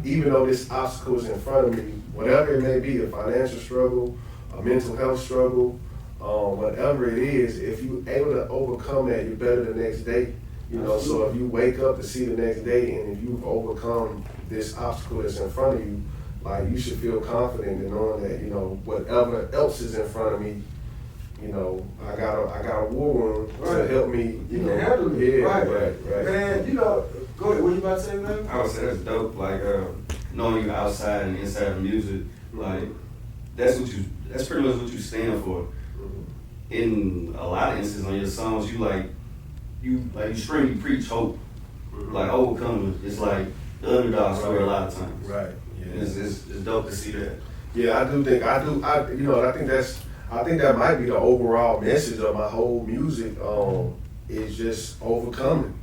even though this obstacle is in front of me, whatever it may be, a financial struggle, a mental health struggle, whatever it is, if you're able to overcome that, you're better the next day. You know, so if you wake up to see the next day, and if you've overcome this obstacle that's in front of you, like, you should feel confident in knowing that, you know, whatever else is in front of me, you know, I got a war room to help me. You know, handle it. Yeah, right. Man, you know, go ahead. What you about to say, man? I would say that's dope. Like, knowing you outside and inside of music, like, that's pretty much what you stand for. In a lot of instances on your songs, you preach hope, like overcoming. It's like the underdog story a lot of times. Right. Yeah. It's dope to see that. Yeah, I think that might be the overall message of my whole music. Is just overcoming.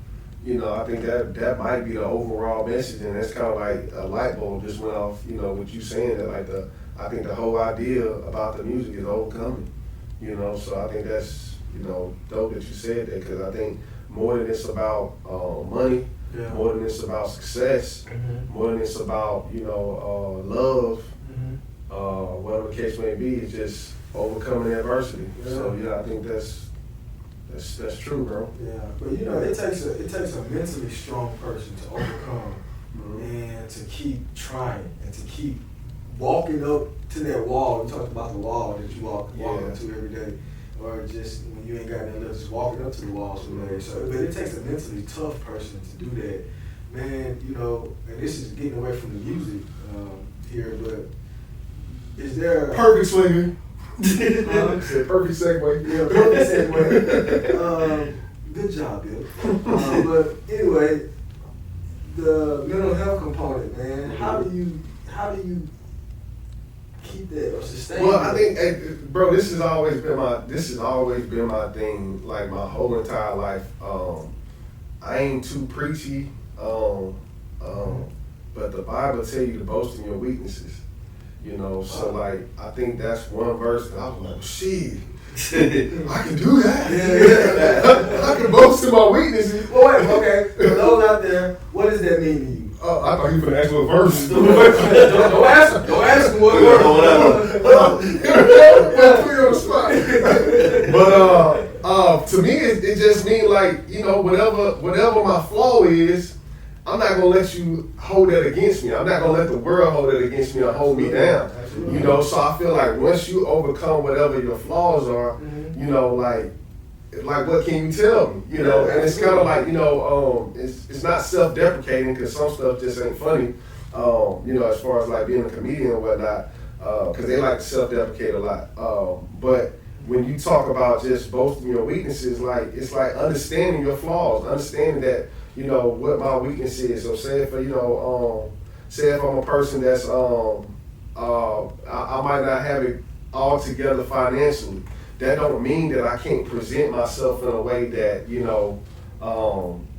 You know, I think that might be the overall message, and that's kind of like a light bulb just went off. You know, with you saying that, like, I think the whole idea about the music is overcoming. You know, so I think that's, you know, dope that you said that, because I think more than it's about money, more than it's about success, more than it's about, you know, love, whatever the case may be, it's just overcoming adversity. Yeah. So yeah, I think that's true, bro. Yeah, but you know, it takes a mentally strong person to overcome and to keep trying and to keep walking up to that wall. We talked about the wall that you walk up to every day, or just when you ain't got nothing else, just walking up to the walls every day. So, but it takes a mentally tough person to do that, man. You know, and this is getting away from the music here, but is there perfect swinger? Perfect segue. Yeah, perfect segue. Good job, Bill. But anyway, the mental health component, man. How do you keep that or sustain? Well, I think, bro, this has always been my thing, like, my whole entire life. I ain't too preachy, but the Bible tell you to boast in your weaknesses. You know, so, like, I think that's one verse that I was like, shit, I can do that. Yeah. I can boast in my weaknesses. Well, wait, okay. For those out there, what does that mean to you? I thought you were going to ask what verse. Don't ask him what verse. Put you on the spot. But to me, it just means, like, you know, whatever my flaw is, I'm not gonna let you hold that against me. I'm not gonna let the world hold it against me or hold me down. You know, so I feel like once you overcome whatever your flaws are, you know, like what can you tell me? You know, and it's kind of like, you know, it's not self-deprecating, because some stuff just ain't funny. You know, as far as like being a comedian or whatnot, because they like to self-deprecate a lot. But when you talk about just boasting your weaknesses, like, it's like understanding your flaws, understanding that, you know, what my weakness is. So say if I'm a person that's I might not have it all together financially. That don't mean that I can't present myself in a way that, you know,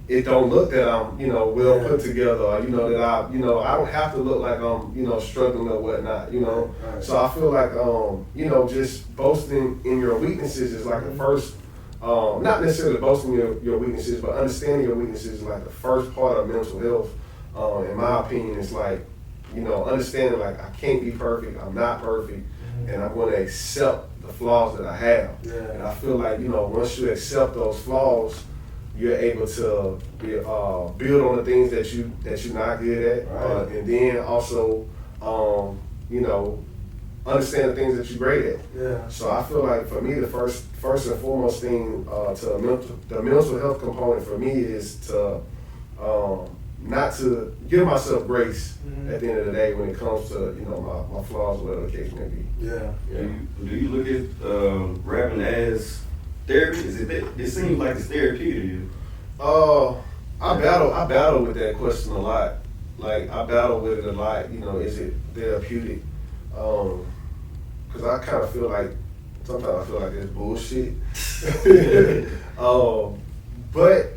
it don't look that I'm, you know, well put together, or, you know, that I don't have to look like I'm, you know, struggling or whatnot, you know. Right. So I feel like, you know, just boasting in your weaknesses is like the first, not necessarily boasting your weaknesses, but understanding your weaknesses is like the first part of mental health. In my opinion, it's like, you know, understanding like I can't be perfect, I'm not perfect, and I'm going to accept the flaws that I have. Yeah. And I feel like, you know, once you accept those flaws, you're able to build on the things that you're not good at, right. And then also, you know, understand the things that you're great at. Yeah. So I feel like for me, the first and foremost thing to the mental health component for me is to not to give myself grace at the end of the day when it comes to my flaws, whatever the case may be. Yeah. Do you look at rapping as therapy? It seems like it's therapy to you. I battle with that question a lot. Like I battle with it a lot. Is it therapeutic? Because I kind of feel like sometimes I feel like it's bullshit. But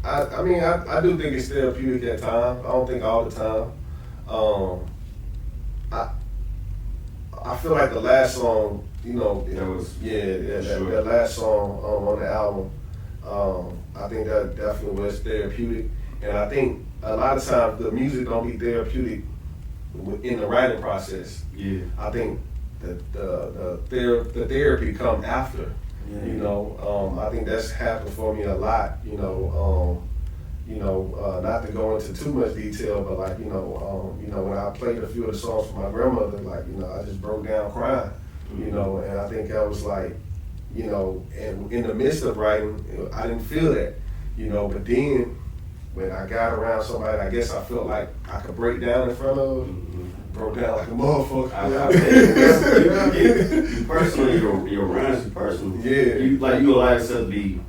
I mean I do think it's therapeutic at times. I don't think all the time. I feel like the last song, that last song on the album, I think that definitely was therapeutic. And I think a lot of times the music don't be therapeutic in the writing process. Yeah. I think the therapy come after. Yeah. I think that's happened for me a lot. Not to go into too much detail, but like when I played a few of the songs for my grandmother, like I just broke down crying. And I think that was like, and in the midst of writing, I didn't feel that. But then when I got around somebody, I guess I felt like I could break down in front of. Broke down like a motherfucker. You personally, your rhymes, you personally. Yeah. You allow yourself to be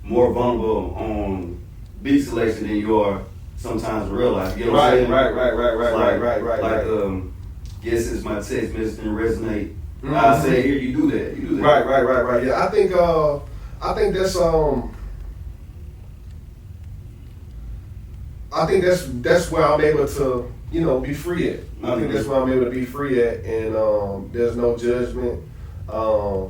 more vulnerable on beat selection than you are sometimes in real life. You know what I'm saying? Right. Like, yes, it's my text message didn't resonate. I say here, you do that. Right. Yeah, I think that's I think that's where I'm able to be free at. I think that's where I'm able to be free at, and there's no judgment. I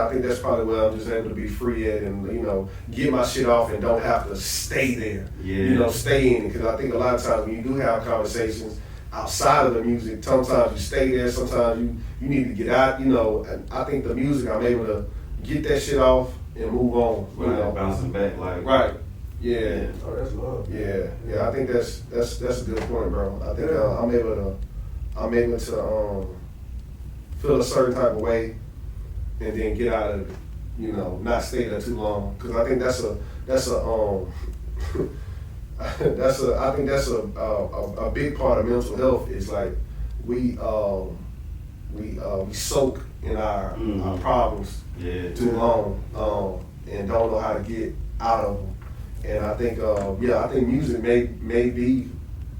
think that's probably where I'm just able to be free at, and get my shit off and don't have to stay there. Yeah. Stay in it, because I think a lot of times when you do have conversations outside of the music, sometimes you stay there, sometimes you need to get out. And I think the music, I'm able to get that shit off and move on. Without bouncing back, like right. Yeah. Oh, that's love. Yeah. I think that's a good point, bro. I think I'm able to feel a certain type of way and then get out of it. Not stay there too long, because I think that's a big part of mental health. Is like we soak in our problems too long and don't know how to get out of them. And I think I think music may be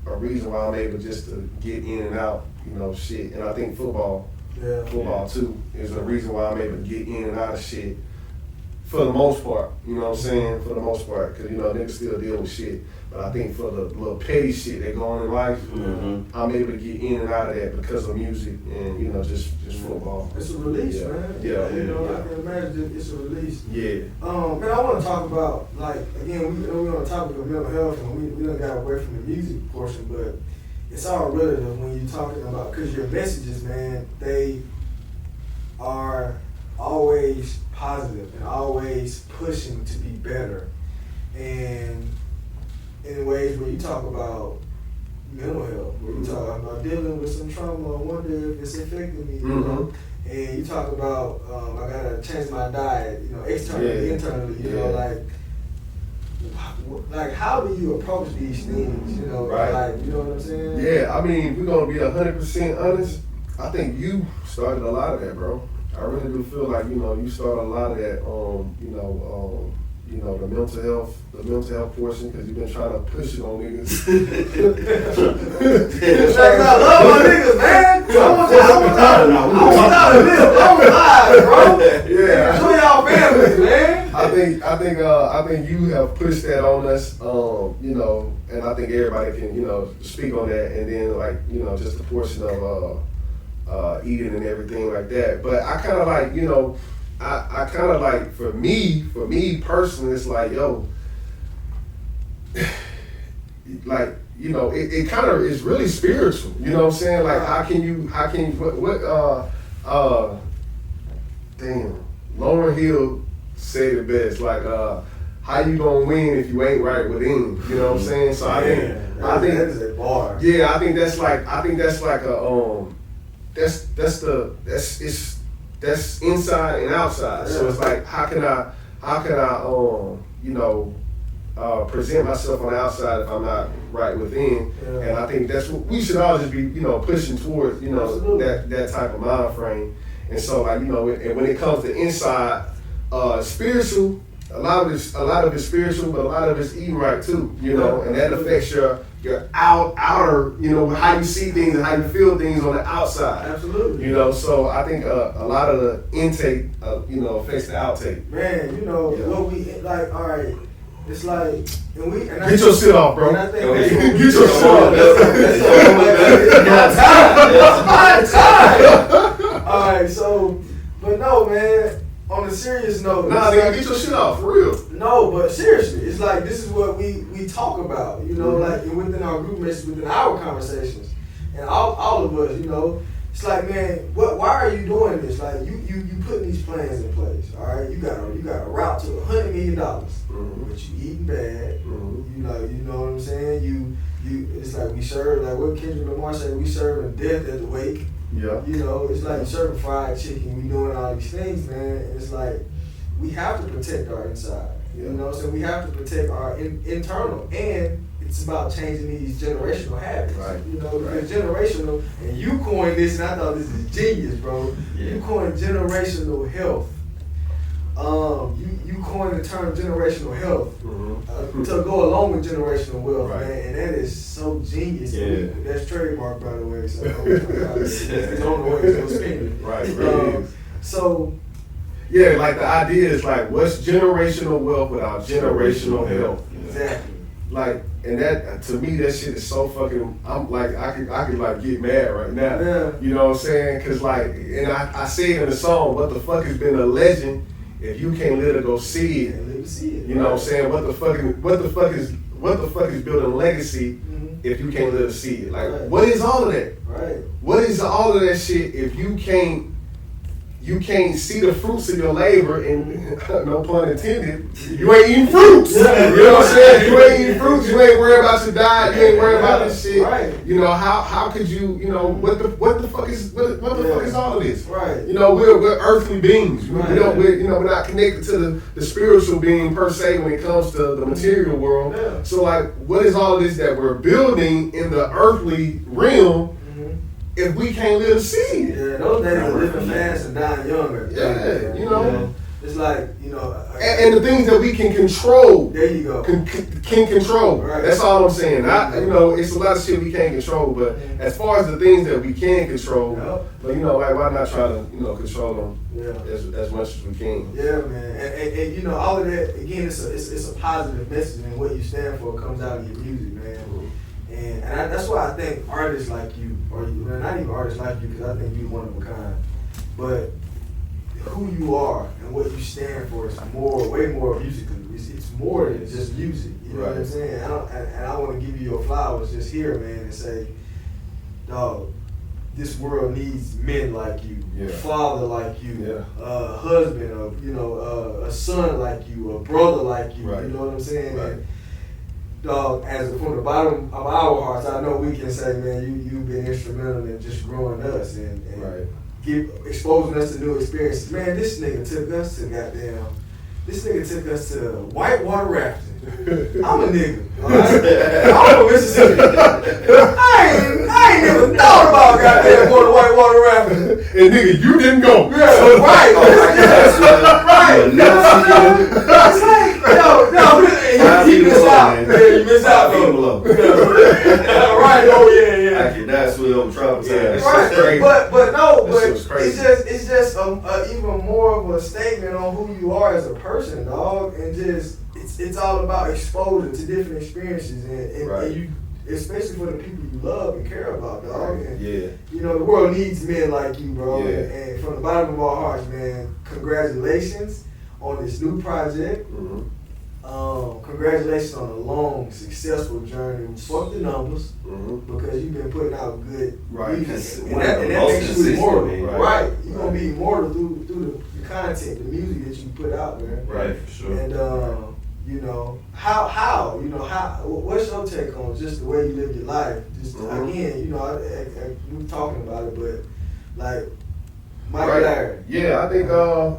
a reason why I'm able just to get in and out, shit. And I think football too is a reason why I'm able to get in and out of shit for the most part. You know what I'm saying? For the most part, because niggas still deal with shit. But I think for the little petty shit that go on in life, I'm able to get in and out of that because of music and just football. It's a release, man. Yeah. I can imagine it's a release. Yeah. Man, I want to talk about, like, again, we're on the topic of mental health, and we done got away from the music portion, but it's all relative when you're talking about, because your messages, man, they are always positive and always pushing to be better. And in ways where you talk about mental health, where you talk about dealing with some trauma, I wonder if it's affecting me, And you talk about, I gotta change my diet, externally, internally, like how do you approach these things, right. Like, you know what I'm saying? Yeah, I mean, we're gonna be 100% honest. I think you started a lot of that, bro. I really do feel like, you started a lot of that, the mental health portion, because you've been trying to push it on niggas. I love my niggas, man. I want y'all to live long lives, bro. Yeah. Enjoy y'all families, man. I think you have pushed that on us, and I think everybody can, speak on that, and then just the portion of eating and everything like that. But I kind of like, I kind of like, for me personally, it's like, yo, like, it kind of is really spiritual. You know what I'm saying? Like, how can you, Lauryn Hill said it best, like, how you gonna win if you ain't right within? You know what I'm saying? So I think that is a bar. Yeah, I think that's like that's inside and outside. So it's like, how can I present myself on the outside if I'm not right within? Yeah. And I think that's what we should all just be, pushing towards, that type of mind frame. And so, like, and when it comes to inside, spiritual, a lot of it's spiritual, but a lot of it's eating right too, and that affects your outer, how you see things and how you feel things on the outside. Absolutely. So I think a lot of the intake, affects the outtake. Man, what we like. All right, it's like, get your shit off, bro. Get your shit off. That's time. All right, so, but no, man. On a serious note, nigga, get your shit off for real. No, but seriously, it's like this is what we talk about, like within our group messages, within our conversations, and all of us, it's like, man, why are you doing this? Like you putting these plans in place, all right? You got a route to $100 million, but you eating bad, you know what I'm saying? You it's like we serve, like what Kendrick Lamar said, we serving death at the wake. Yeah. It's like serving fried chicken, we doing all these things, man. And it's like we have to protect our inside. So we have to protect our internal, and it's about changing these generational habits. Right. Right. Generational, and you coined this, and I thought this is genius, bro. Yeah. You coined generational health. You coined the term generational health to go along with generational wealth, right, man, and that is so genius. Yeah. That's trademark, by the way. So it's on the way to spending. Right. So. Yeah, like the idea is like, what's generational wealth without generational health? Exactly. Like, and that, to me, that shit is so fucking, I'm like, I could like get mad right now. Yeah. You know what I'm saying? Cause like, and I say it in the song, what the fuck has been a legend if you can't live to go see it? You know what I'm saying? What the fuck is building legacy if you can't live to see it? Like, what is all of that? Right. What is all of that shit if you can't see the fruits of your labor, and no pun intended, you ain't eating fruits. You know what I'm saying? You ain't eating fruits, you ain't worried about your diet, you ain't worried about this shit. Right. How could you, what the fuck is all of this? Right. We're earthly beings. Right. We're not connected to the spiritual being per se when it comes to the material world. Yeah. So like, what is all of this that we're building in the earthly realm if we can't live to see it? Yeah, those days are living fast and dying younger. Yeah, it's like, and the things that we can control. There you go. Can control. Right. That's all I'm saying. It's a lot of shit we can't control, but as far as the things that we can control, but like, why not try to control them as much as we can? Yeah, man. And all of that, again, it's a positive message, and what you stand for comes out of your music, man. And that's why I think artists like you, or not even artists like you, because I think you're one of a kind, but who you are and what you stand for is way more musically. It's more than just music. You know what I'm saying? I want to give you your flowers just here, man, and say, dog, this world needs men like you, a father like you, a husband, a son like you, a brother like you. Right. You know what I'm saying? Right. And, dog, from the bottom of our hearts, I know we can say, man, you've been instrumental in just growing us and exposing us to new experiences. Man, this nigga took us to whitewater rafting. I'm a nigga, alright? I'm from Mississippi. I ain't never thought about goddamn going to whitewater rafting. And nigga, you didn't go. Yeah, right. Right. It's like, you missed out. You missed out, though. Right, yeah. I can die swim traumatized. Right, but it's just even more of a statement on who you are as a person, dog, and just it's all about exposure to different experiences, and you, especially for the people you love and care about, dog. And, the world needs men like you, bro. Yeah. And from the bottom of our hearts, man, congratulations on this new project. Congratulations on a long, successful journey. Fuck the numbers, because you've been putting out good music, and that makes you immortal. Right, you're gonna be immortal through the content, the music that you put out, man. Right, for sure. And what's your take on just the way you live your life? Just again, we were talking about it, but Like Michael Larry. Yeah, I think the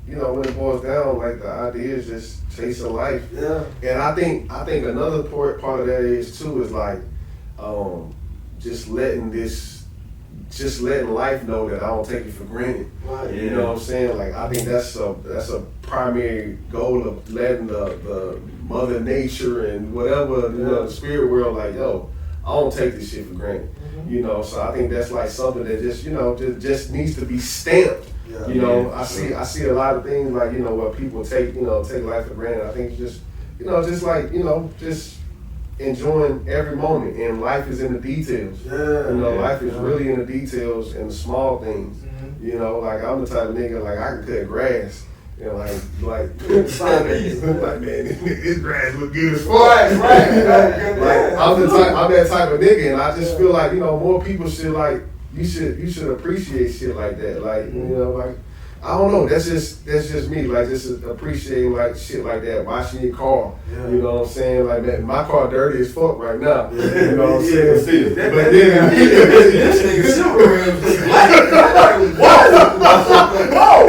you know, when it boils down, like the idea is just chasing life. Yeah. And I think another part of that is too is like just letting life know that I don't take it for granted. Right. You know what I'm saying? Like I think that's a primary goal of letting the Mother Nature and whatever, you know, the spirit world, like, yo, I don't take this shit for granted. You know, so I think that's like something that just, you know, just needs to be stamped. Yeah. You know, I see a lot of things like, you know, where people take life for granted. I think it's just, you know, just like, you know, just enjoying every moment, and life is in the details. Yeah. You know, life is really in the details and the small things. Mm-hmm. You know, like I'm the type of nigga, like I can cut grass. You know, like like man, this grass look good as fuck. Right. Like I'm that type of nigga, and I just feel like, you know, more people should like you should appreciate shit like that. Like, you know, like I don't know, that's just me. Like just appreciating like shit like that, washing your car. Yeah. You know what I'm saying? Like, man, my car dirty as fuck right now. Yeah. You know what I'm saying? That But then this nigga silver rims is black. I'm like, whoa.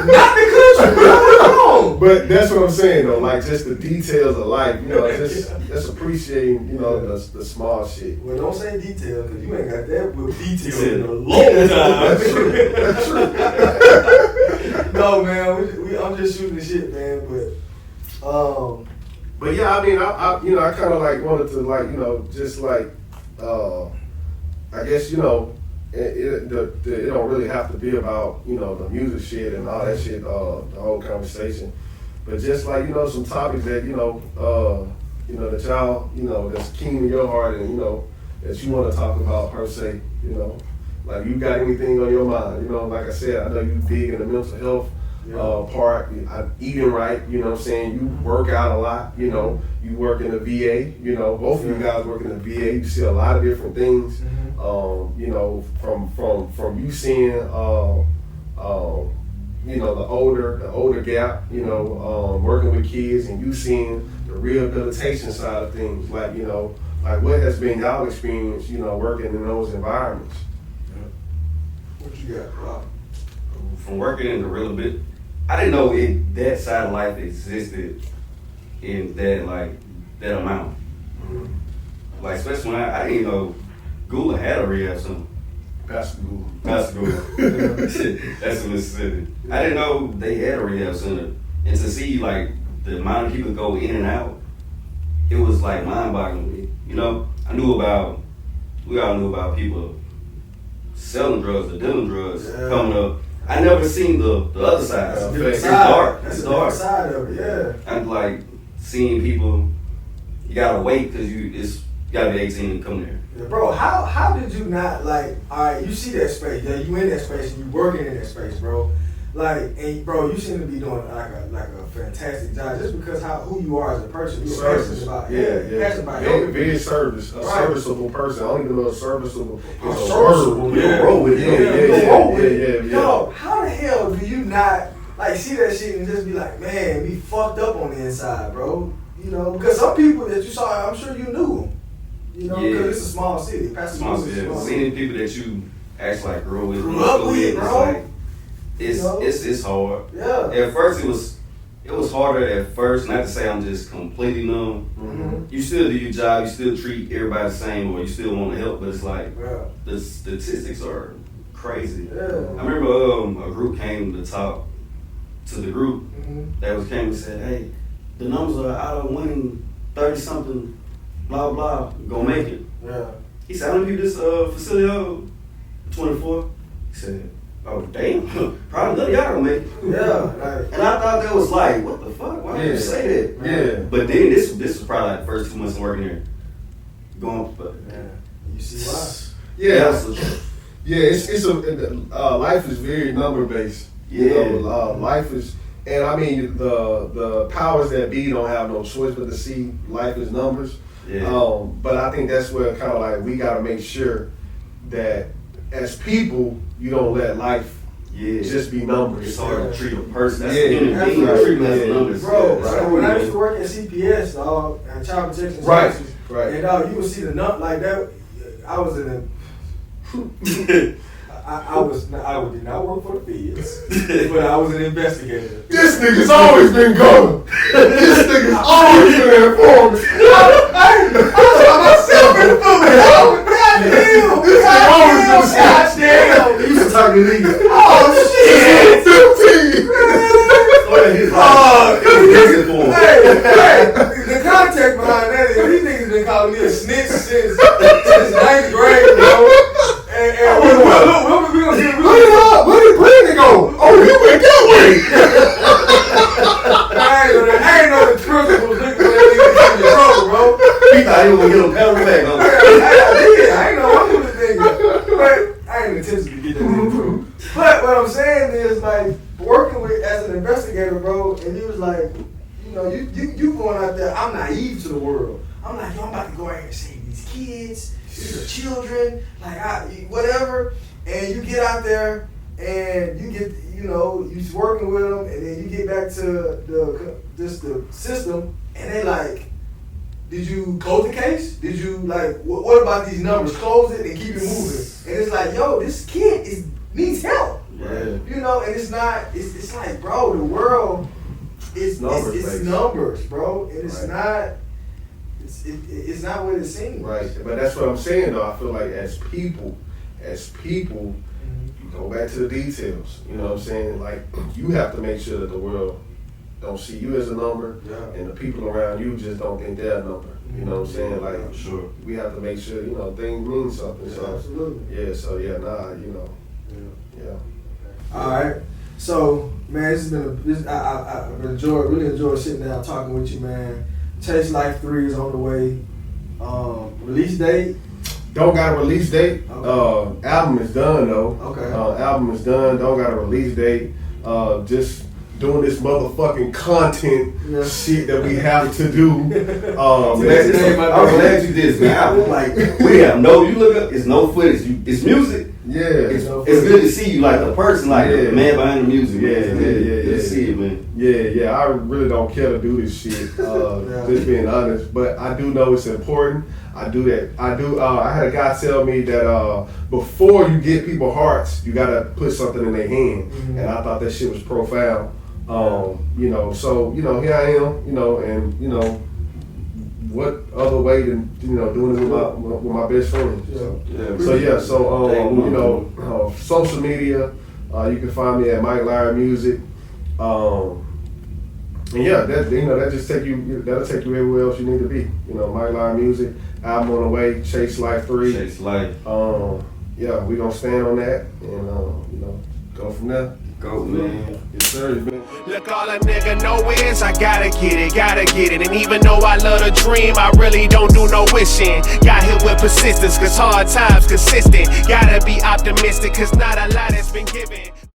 Not the country, bro. But that's what I'm saying though, like just the details of life, you know, just appreciating, you know, the small shit. Well, don't say detail, because you ain't got that with detail in a long time. That's true. No, man, I'm just shooting the shit, man. But yeah, I mean, I you know, I kind of like wanted to like, you know, just like, I guess, you know, it don't really have to be about, you know, the music shit and all that shit, the whole conversation, but just like, you know, some topics that, you know, that y'all, you know, that's keen in your heart and, you know, that you want to talk about per se, you know, like you got anything on your mind, you know, like I said, I know you big in the mental health part, eating right, you know what I'm saying, you work out a lot, you know, you work in the VA, you know, both of you guys work in the VA, you see a lot of different things, you know, from you seeing, you know, the older gap, you know, working with kids, and you seeing the rehabilitation side of things, like, you know, like what has been y'all experience, you know, working in those environments? What you got, Rob? From working in the rehabilitation, I didn't know that side of life existed in that amount. Like, especially when I didn't know Gula had a rehab center. Pastor Gula. That's in Mississippi. I didn't know they had a rehab center, and to see like the amount of people go in and out, it was like mind-boggling. You know, we all knew about people selling drugs or dealing drugs coming up. I never seen the other side. It's dark. That's It's the dark. dark side of it, yeah. I'm like seeing people. You gotta wait because you gotta be 18 to come there. Yeah, bro, how did you not, like, all right, you see that space, yeah, you in that space and you working in that space, bro. Like, and bro, you seem to be doing like a fantastic job just because who you are as a person. You're Service. passionate about You're helping. very serviceable person. I don't even know if serviceable is a Serviceable, word. yeah. Roll with it. Yeah. Yo, how the hell do you not, like, see that shit and just be like, man, we fucked up on the inside, bro? You know, because some people that you saw, I'm sure you knew them. You know, because it's a small city. Small city. Seeing people that you actually like grew up with, it's bro. like it's hard. Yeah. At first it was harder at first. Not to say I'm just completely numb. Mm-hmm. You still do your job. You still treat everybody the same, or you still want to help. But it's like the statistics are crazy. Yeah. I remember a group came to talk to the group that came and said, "Hey, the numbers are out of winning 30-something, blah blah, gonna make it." Yeah. He said, "How many people this facility hold?" 24. He said, "Oh damn, probably none of y'all gonna make it." Yeah. And I thought that was like, what the fuck? Why would you say that? Yeah. But then this was probably like the first 2 months of working there. But You see why? Yeah, it's life is very number based. You know, life is, and I mean the powers that be don't have no choice but to see life as numbers. Yeah. But I think that's where kind of like we got to make sure that as people you don't let life just be numbers. It's hard to treat a person. That's Yeah, the human being. right. Treat them as numbers. Bro, Yeah, so when I used to work at CPS, dog, and Child Protection Right. Services, Right. And you would see the like that. I was in a. I did not work for the feds, but I was an investigator. This nigga's always been going. This nigga's always been informed. I saw myself in the movie. Goddamn. This nigga always been goddamn. You used to talk to niggas. Oh shit. 15. The context behind that is these niggas been calling me a snitch since 9th grade, bro. And we gonna get where did it go? Oh, he went that way. I ain't know the principal was looking for that nigga to get in trouble, bro. He thought he was gonna get him pound back. I ain't know what he was thinking. But I ain't intentionally get that nigga in trouble. But what I'm saying is, like, working with as an investigator, bro, and he was like, you know, you going out there, I'm naive to the world. I'm like, yo, I'm about to go out here and save these kids, these are children, like, whatever. And you get out there and you get, you know, you're working with them, and then you get back to the system, and they like, did you close the case? Did you, like, what about these numbers? Close it and keep it moving. And it's like, yo, this kid needs help. Right. You know, and it's not, it's like, bro, the world is numbers, bro. And it's not, it's not what it seems. Right, but that's what I'm saying though. I feel like as people, you go back to the details. You know what I'm saying? Like, you have to make sure that the world don't see you as a number, and the people around you just don't think they're a number. You know what I'm saying? Like, sure, we have to make sure, you know, things mean something. So, absolutely. Yeah. So you know. Yeah. All right. So, man, this has been I've really enjoyed sitting down talking with you, man. Chase Life 3 is on the way. Release date? Don't got a release date. Okay. Album is done though. Okay. Album is done. Don't got a release date. Just doing this motherfucking content shit that we have to do. I'm glad you did this, man. I was like, you look up, it's no footage. It's music. Yeah. It's good to see you like the person, like the man behind the music. Yeah. Good to see it, man. Yeah. I really don't care to do this shit. Just being honest. But I do know it's important. I do that. I had a guy tell me that before you get people hearts, you gotta put something in their hand. And I thought that shit was profound. You know, so, you know, here I am, you know, and, you know, what other way than, you know, doing it with my best friend. So you know, social media, you can find me at Mike Lowry Music. And yeah, that'll take you everywhere else you need to be. You know, Mike Lowry Music, album on the way, Chase Life 3. Chase Life. Yeah, we gonna stand on that and you know, go from there. Go, man. Yes, sir, man. Look, all a nigga know is I gotta get it. And even though I love to dream, I really don't do no wishing. Got hit with persistence, cause hard times consistent. Gotta be optimistic, cause not a lot has been given.